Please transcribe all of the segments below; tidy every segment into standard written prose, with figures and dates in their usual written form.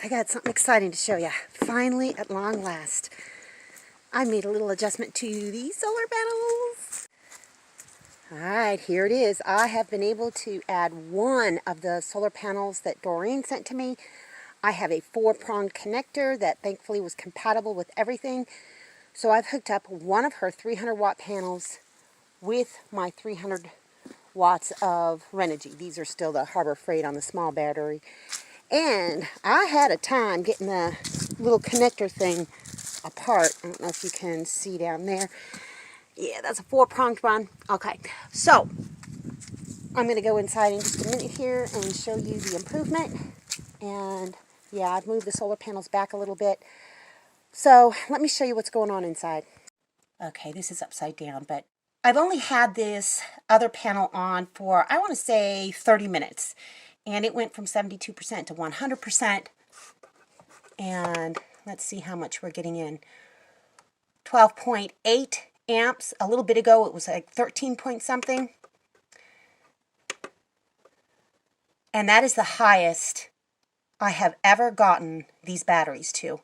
I got something exciting to show you. Finally, at long last, I made a little adjustment to these solar panels. Alright, here it is. I have been able to add one of the solar panels that Doreen sent to me. I have a 4-pronged connector that thankfully was compatible with everything. So I've hooked up one of her 300 watt panels with my 300 watts of Renogy. These are still the Harbor Freight on the small battery. And I had a time getting the little connector thing apart. I don't know if you can see down there. Yeah, that's a 4-pronged one. Okay, so I'm going to go inside in just a minute here and show you the improvement. And yeah, I've moved the solar panels back a little bit. So let me show you what's going on inside. Okay, this is upside down, but I've only had this other panel on for, I want to say, 30 minutes. And it went from 72% to 100%. And let's see how much we're getting in. 12.8 amps. A little bit ago, it was like 13 point something. And that is the highest I have ever gotten these batteries to.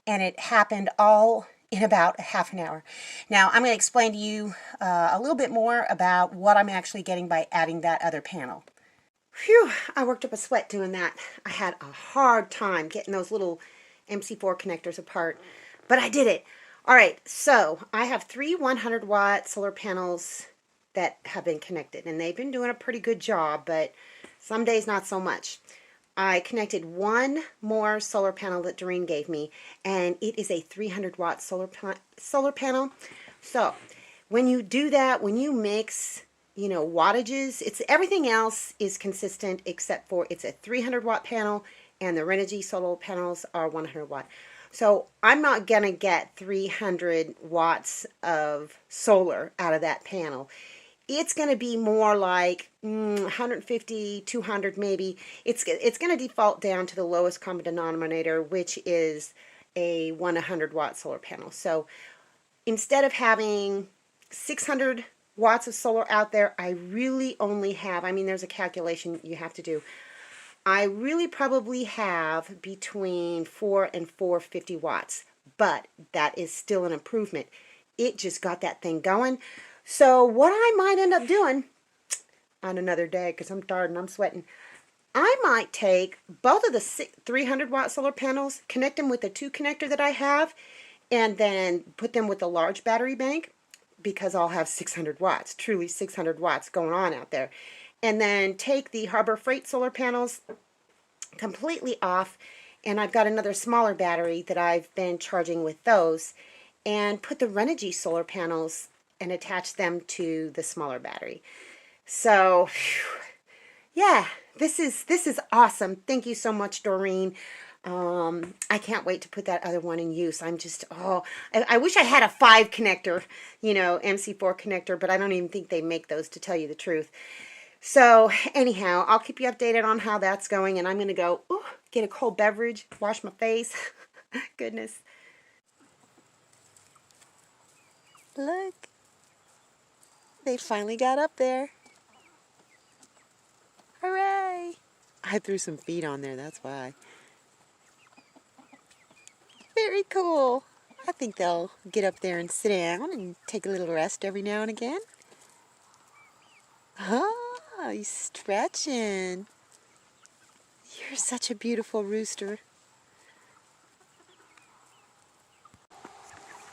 And it happened all in about a half an hour. Now, I'm going to explain to you a little bit more about what I'm actually getting by adding that other panel. Phew, I worked up a sweat doing that. I had a hard time getting those little MC4 connectors apart, but I did it. All right, so I have 3 100 watt solar panels that have been connected, and they've been doing a pretty good job, but some days not so much. I connected one more solar panel that Doreen gave me, and it is a 300 watt solar panel. So when you do that, when you mix, you know, wattages, everything else is consistent except for it's a 300 watt panel and the Renogy solar panels are 100 watt. So I'm not going to get 300 watts of solar out of that panel. It's going to be more like 150, 200 maybe. It's going to default down to the lowest common denominator, which is a 100 watt solar panel. So instead of having 600 watts of solar out there, I really only have, I mean, there's a calculation you have to do. I really probably have between 4 and 450 watts, but that is still an improvement. It just got that thing going. So what I might end up doing on another day, because I'm tired and I'm sweating, I might take both of the 300 watt solar panels, connect them with the 2 connector that I have, and then put them with a large battery bank, because I'll have 600 watts, truly 600 watts going on out there. And then take the Harbor Freight solar panels completely off, and I've got another smaller battery that I've been charging with those, and put the Renogy solar panels and attach them to the smaller battery. So, whew, yeah, this is awesome. Thank you so much, Doreen. I can't wait to put that other one in use. I'm just, I wish I had a 5 connector, you know, MC4 connector, but I don't even think they make those, to tell you the truth. So anyhow, I'll keep you updated on how that's going, and I'm going to go get a cold beverage, wash my face. Goodness. Look. They finally got up there. Hooray! I threw some feet on there, that's why. Very cool. I think they'll get up there and sit down and take a little rest every now and again. Oh, he's stretching. You're such a beautiful rooster.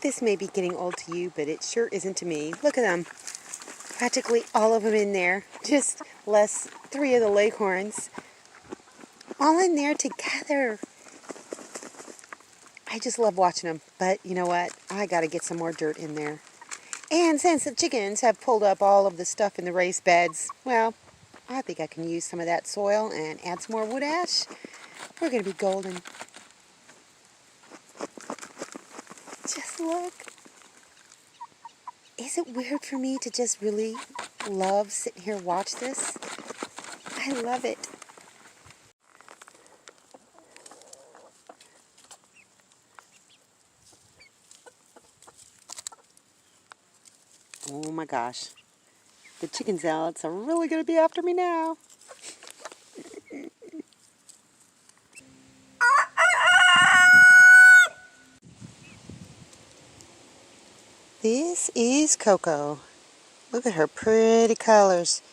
This may be getting old to you, but it sure isn't to me. Look at them. Practically all of them in there. Just less 3 of the leghorns. All in there together. I just love watching them. But you know what? I got to get some more dirt in there. And since the chickens have pulled up all of the stuff in the raised beds, well, I think I can use some of that soil and add some more wood ash. We're going to be golden. Just look. Is it weird for me to just really love sitting here watch this? I love it. Oh my gosh. The chicken zealots are really going to be after me now. This is Coco. Look at her pretty colors.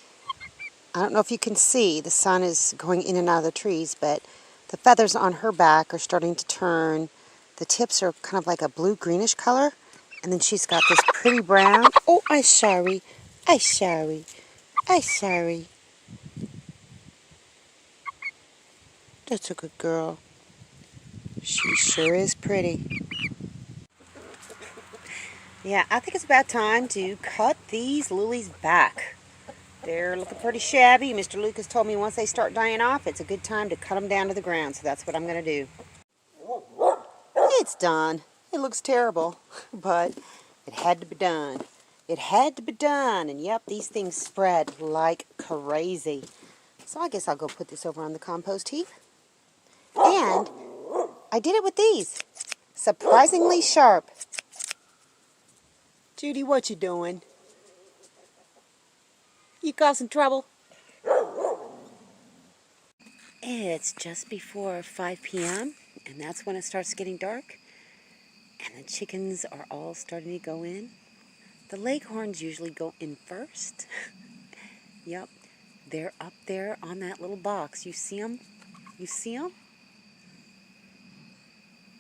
I don't know if you can see, the sun is going in and out of the trees, but the feathers on her back are starting to turn. The tips are kind of like a blue-greenish color, and then she's got this pretty brown. Oh, I'm sorry. I'm sorry. I'm sorry. That's a good girl. She sure is pretty. Yeah, I think it's about time to cut these lilies back. They're looking pretty shabby. Mr. Lucas told me once they start dying off, it's a good time to cut them down to the ground, so that's what I'm going to do. It's done. It looks terrible, but it had to be done. It had to be done, and yep, these things spread like crazy. So I guess I'll go put this over on the compost heap. And I did it with these. Surprisingly sharp. Judy, what you doing? You causing trouble? It's just before 5 p.m., and that's when it starts getting dark. And the chickens are all starting to go in. The leghorns usually go in first. Yep, they're up there on that little box. You see them? You see them?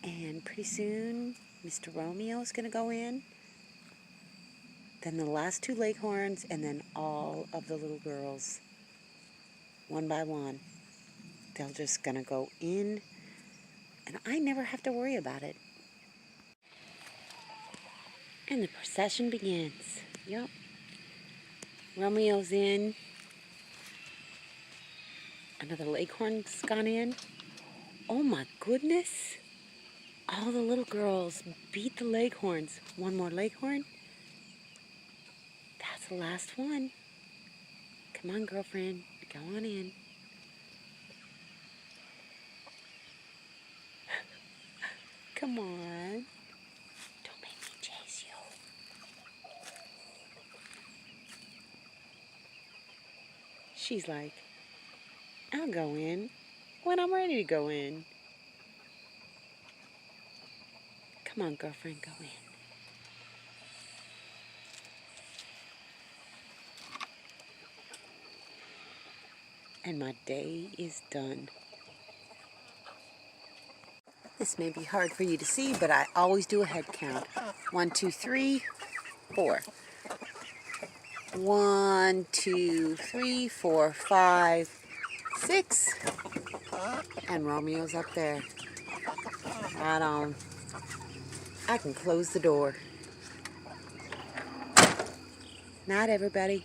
And pretty soon, Mr. Romeo is going to go in. Then the last two leghorns, and then all of the little girls. One by one. They're just going to go in, and I never have to worry about it. And the procession begins. Yep. Romeo's in. Another leghorn's gone in. Oh my goodness. All the little girls beat the leghorns. One more leghorn. That's the last one. Come on, girlfriend. Go on in. Come on. Don't make me chase you. She's like, I'll go in when I'm ready to go in. Come on, girlfriend, go in. And my day is done. This may be hard for you to see, but I always do a head count. 1, 2, 3, 4. 1, 2, 3, 4, 5, 6. And Romeo's up there. Right on. I can close the door. Night, everybody.